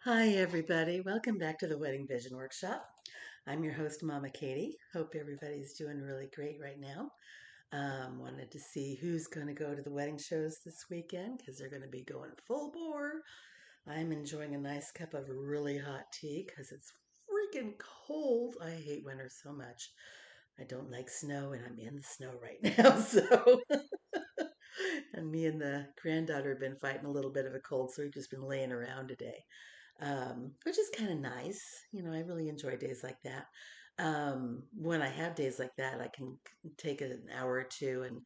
Hi, everybody. Welcome back to the Wedding Vision Workshop. I'm your host, Mama Katie. Hope everybody's doing really great right now. Wanted to see who's going to go to the wedding shows this weekend because they're going to be going full bore. I'm enjoying a nice cup of really hot tea because it's freaking cold. I hate winter so much. I don't like snow, and I'm in the snow right now. So, and me and the granddaughter have been fighting a little bit of a cold, so we've just been laying around today, which is kind of nice. I really enjoy days like that. When I have days like that, I can take an hour or two and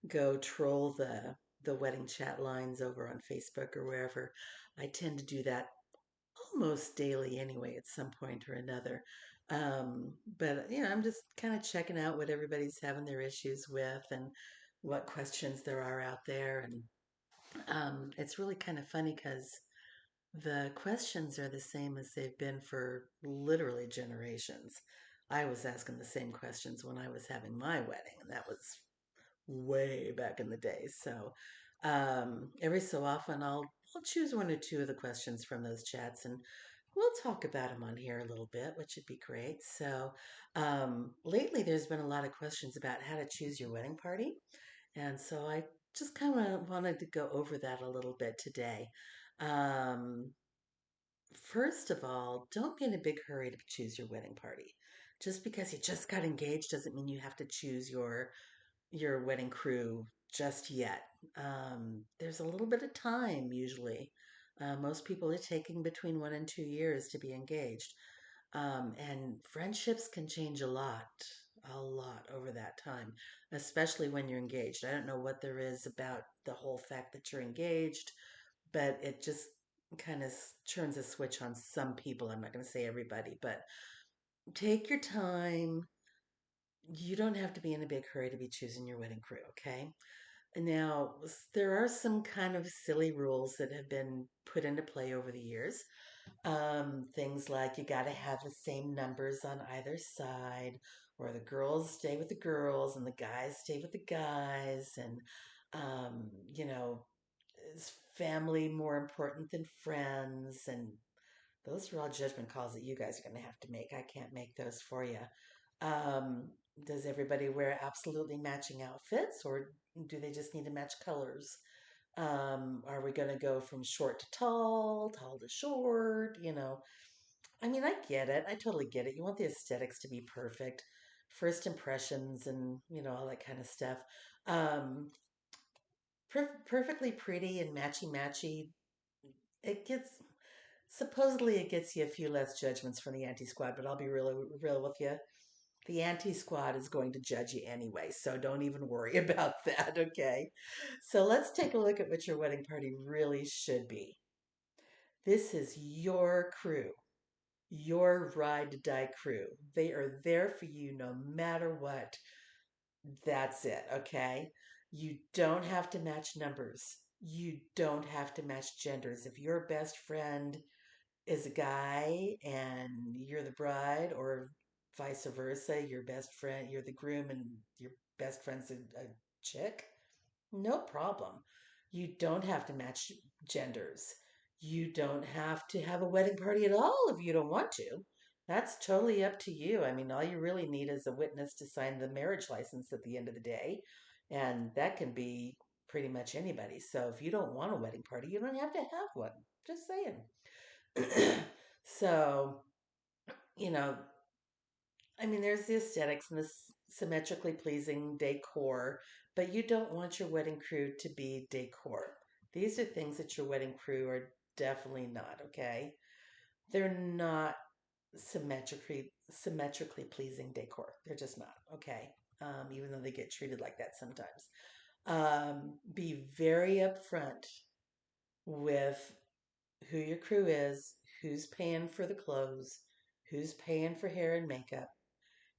go troll the wedding chat lines over on Facebook or wherever. I tend to do that almost daily anyway, at some point or another. But I'm just kind of checking out what everybody's having their issues with and what questions there are out there. And it's really kind of funny because the questions are the same as they've been for literally generations. I was asking the same questions when I was having my wedding, and that was way back in the day. So every so often, I'll choose one or two of the questions from those chats, and we'll talk about them on here a little bit, which would be great. So lately, there's been a lot of questions about how to choose your wedding party, and so I just kind of wanted to go over that a little bit today. Um, First of all, don't be in a big hurry to choose your wedding party. Just because you just got engaged doesn't mean you have to choose your wedding crew just yet. There's a little bit of time usually. Most people are taking between 1 and 2 years to be engaged. And friendships can change a lot over that time, especially when you're engaged. I don't know what there is about the whole fact that you're engaged, but it just kind of turns a switch on some people. I'm not going to say everybody, but take your time. You don't have to be in a big hurry to be choosing your wedding crew, okay? Now, there are some kind of silly rules that have been put into play over the years. Things like you got to have the same numbers on either side, or the girls stay with the girls and the guys stay with the guys, and you know, is family more important than friends? And those are all judgment calls that you guys are going to have to make. I can't make those for you. Um, does everybody wear absolutely matching outfits, or do they just need to match colors? Are we going to go from short to tall, tall to short? I mean, I get it. I totally get it. You want the aesthetics to be perfect, first impressions, and all that kind of stuff. Um, Perfectly pretty and matchy matchy. It gets Supposedly it gets you a few less judgments from the anti squad, but I'll be real with you. The anti squad is going to judge you anyway, so don't even worry about that, okay? So let's take a look at what your wedding party really should be. This is your crew, your ride to die crew. They are there for you no matter what. That's it, okay? You don't have to match numbers. You don't have to match genders. If your best friend is a guy and you're the bride, or vice versa, your best friend, you're the groom and your best friend's a chick, no problem. You don't have to match genders. You don't have to have a wedding party at all if you don't want to. That's totally up to you. I mean, all you really need is a witness to sign the marriage license at the end of the day, and that can be pretty much anybody. So if you don't want a wedding party, you don't have to have one. Just saying. So, you know, I mean, there's the aesthetics and the symmetrically pleasing decor, but you don't want your wedding crew to be decor. These are things that your wedding crew are definitely not, okay? They're not symmetrically pleasing decor. They're just not, okay? Even though they get treated like that sometimes. Be very upfront with who your crew is, who's paying for the clothes, who's paying for hair and makeup.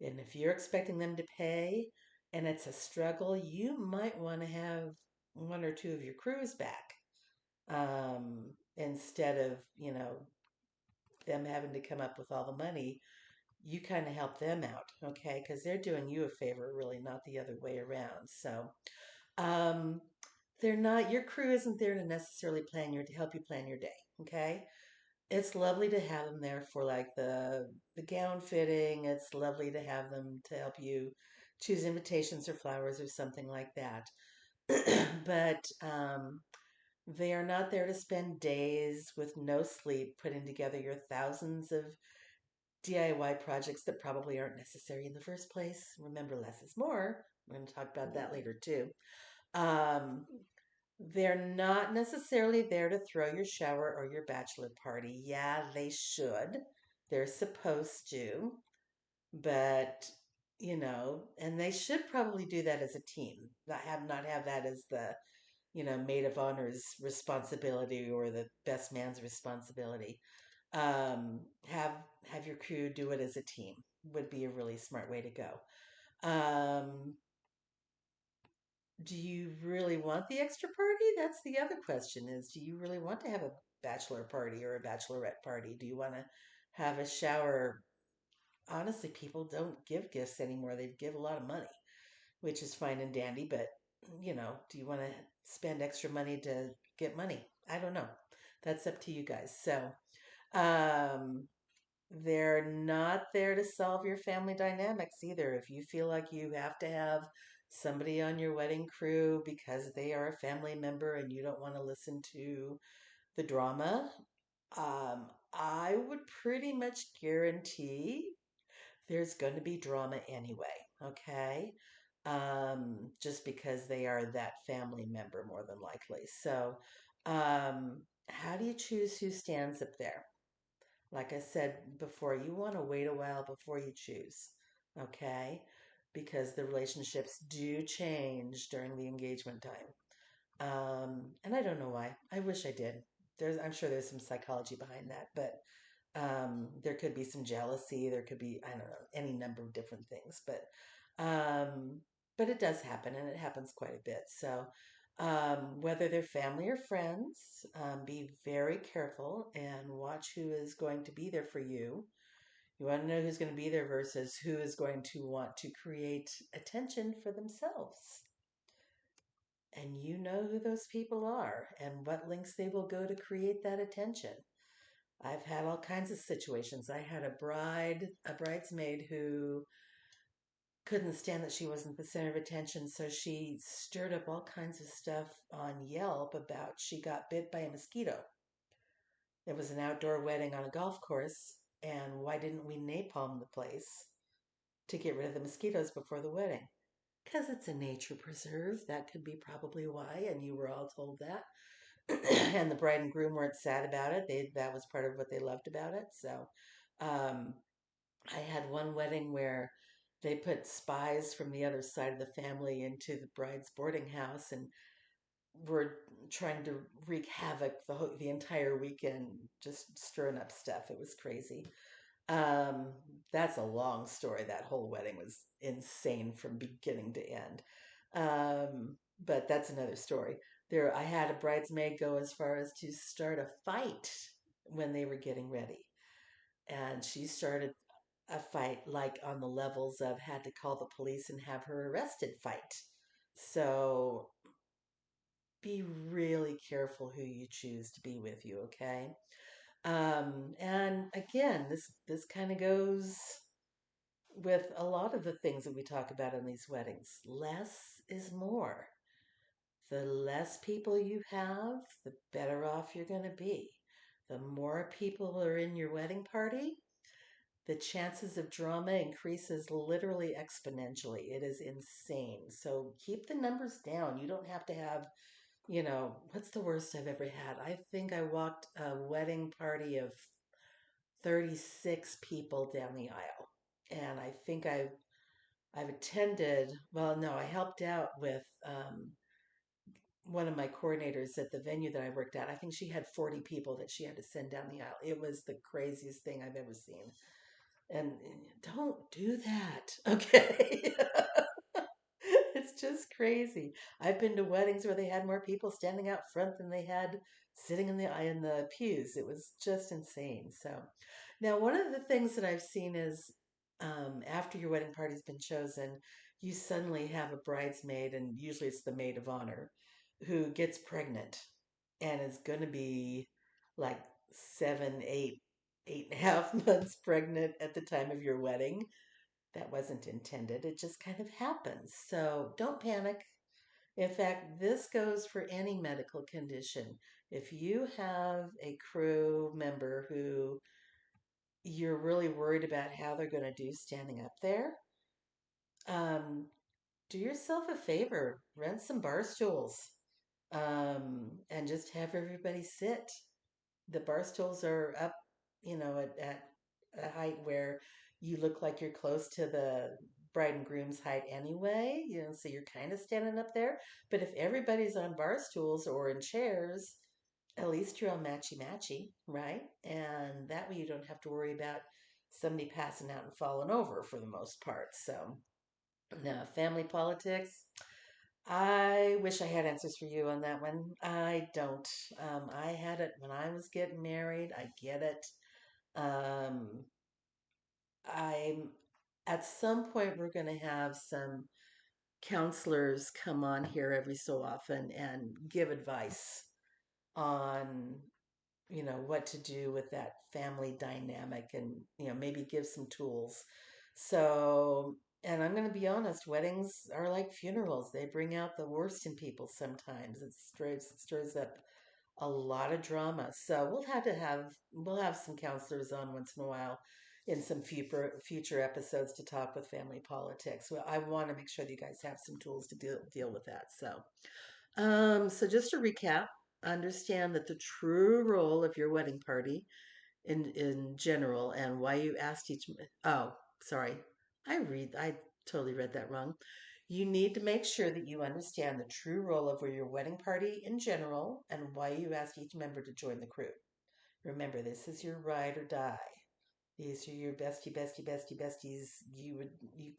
And if you're expecting them to pay and it's a struggle, you might want to have one or two of your crews back, instead of, them having to come up with all the money. You kind of help them out, okay? Because they're doing you a favor, really, not the other way around. So, um, they're not, your crew isn't there to necessarily to help you plan your day, okay? it's lovely to have them there for like the gown fitting. It's lovely to have them to help you choose invitations or flowers or something like that. But they are not there to spend days with no sleep putting together your thousands of DIY projects that probably aren't necessary in the first place. Remember, less is more. We're going to talk about that later too. Um, they're not necessarily there to throw your shower or your bachelor party. Yeah, they should. They're supposed to, but and they should probably do that as a team. Not have that as the maid of honor's responsibility or the best man's responsibility. Have your crew do it as a team would be a really smart way to go. Do you really want the extra party? That's the other question is, do you really want to have a bachelor party or a bachelorette party? Do you want to have a shower? Honestly, people don't give gifts anymore. They give a lot of money, which is fine and dandy, but do you want to spend extra money to get money? I don't know. That's up to you guys. So, um, they're not there to solve your family dynamics either. If you feel like you have to have somebody on your wedding crew because they are a family member and you don't want to listen to the drama, I would pretty much guarantee there's going to be drama anyway, okay? Just because they are that family member more than likely. So, how do you choose who stands up there? Like I said before, you want to wait a while before you choose, okay? Because the relationships do change during the engagement time. And I don't know why. I wish I did. I'm sure there's some psychology behind that, but there could be some jealousy. There could be, I don't know, any number of different things. Um, but it does happen, and it happens quite a bit. So, whether they're family or friends, be very careful and watch who is going to be there for you. You want to know who's going to be there versus who is going to want to create attention for themselves. And you know who those people are and what links they will go to create that attention. I've had all kinds of situations. I had a bridesmaid who couldn't stand that she wasn't the center of attention, so she stirred up all kinds of stuff on Yelp about she got bit by a mosquito. It was an outdoor wedding on a golf course, and why didn't we napalm the place to get rid of the mosquitoes before the wedding? Because it's a nature preserve. That could be probably why, and you were all told that. And the bride and groom weren't sad about it. That was part of what they loved about it. So, um, I had one wedding where they put spies from the other side of the family into the bride's boarding house and were trying to wreak havoc the entire weekend, just stirring up stuff. It was crazy. Um, that's a long story. That whole wedding was insane from beginning to end. But that's another story. I had a bridesmaid go as far as to start a fight when they were getting ready, and she started a fight like on the levels of had to call the police and have her arrested fight. So be really careful who you choose to be with you, okay? And again, this kind of goes with a lot of the things that we talk about in these weddings. Less is more. The less people you have, the better off you're going to be. The more people are in your wedding party, the chances of drama increases literally exponentially. It is insane. So keep the numbers down. You don't have to have, what's the worst I've ever had? I think I walked a wedding party of 36 people down the aisle. And I think I've attended, well, no, I helped out with one of my coordinators at the venue that I worked at. I think she had 40 people that she had to send down the aisle. It was the craziest thing I've ever seen. And don't do that, okay? It's just crazy. I've been to weddings where they had more people standing out front than they had sitting in the pews. It was just insane. So now one of the things that I've seen is after your wedding party's been chosen, you suddenly have a bridesmaid, and usually it's the maid of honor, who gets pregnant and is going to be like 7, 8, 8.5 months pregnant at the time of your wedding. That wasn't intended. It just kind of happens. So don't panic. In fact, this goes for any medical condition. If you have a crew member who you're really worried about how they're going to do standing up there, um, do yourself a favor, rent some bar stools, and just have everybody sit. The bar stools are up, at a height where you look like you're close to the bride and groom's height anyway, so you're kind of standing up there. But if everybody's on bar stools or in chairs, at least you're all matchy matchy, right? And that way you don't have to worry about somebody passing out and falling over for the most part. So, now, family politics. I wish I had answers for you on that one. I don't. I had it when I was getting married. I get it. Um, I'm at some point we're going to have some counselors come on here every so often and give advice on what to do with that family dynamic, and maybe give some tools. So, and I'm going to be honest, weddings are like funerals. They bring out the worst in people sometimes. It stirs up a lot of drama. So we'll have some counselors on once in a while in some future episodes to talk with family politics. Well, I want to make sure that you guys have some tools to deal with that. So just to recap, understand that the true role of your wedding party in general, and why you asked oh, sorry. I totally read that wrong. You need to make sure that you understand the true role of your wedding party in general and why you asked each member to join the crew. Remember, this is your ride or die. These are your besties. You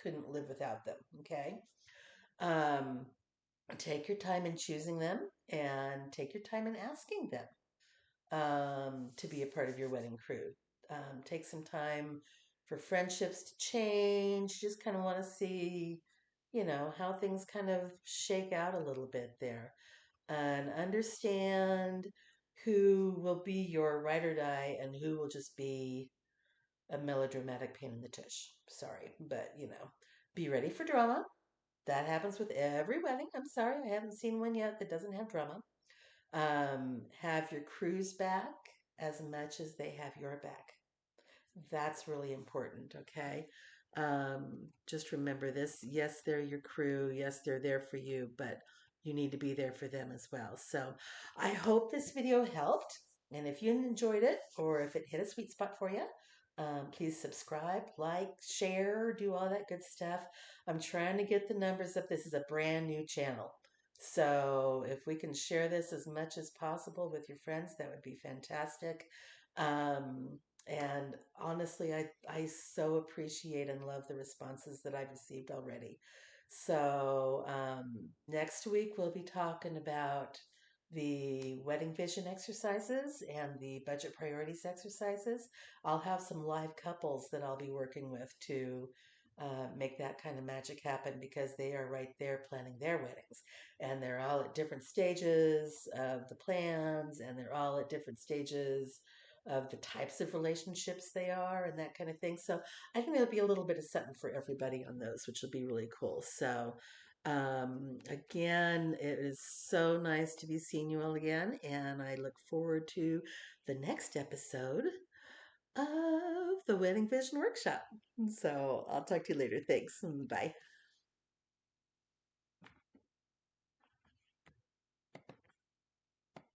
couldn't live without them, okay? Um, Take your time in choosing them and take your time in asking them to be a part of your wedding crew. Take some time for friendships to change. Just kind of want to see, how things kind of shake out a little bit there, and understand who will be your ride or die and who will just be a melodramatic pain in the tush. Sorry, but be ready for drama. That happens with every wedding. I'm sorry, I haven't seen one yet that doesn't have drama. Have your crew's back as much as they have your back. That's really important, okay? Just remember this. Yes, they're your crew. Yes, they're there for you, but you need to be there for them as well. So I hope this video helped. And if you enjoyed it, or if it hit a sweet spot for you, please subscribe, like, share, do all that good stuff. I'm trying to get the numbers up. This is a brand new channel. So if we can share this as much as possible with your friends, that would be fantastic. And honestly, I so appreciate and love the responses that I've received already. So next week we'll be talking about the wedding vision exercises and the budget priorities exercises. I'll have some live couples that I'll be working with to make that kind of magic happen, because they are right there planning their weddings, and they're all at different stages of the plans, and they're all at different stages of the types of relationships they are and that kind of thing. So I think there'll be a little bit of something for everybody on those, which will be really cool. So again, it is so nice to be seeing you all again, and I look forward to the next episode of the Wedding Vision Workshop. So I'll talk to you later. Thanks. Bye.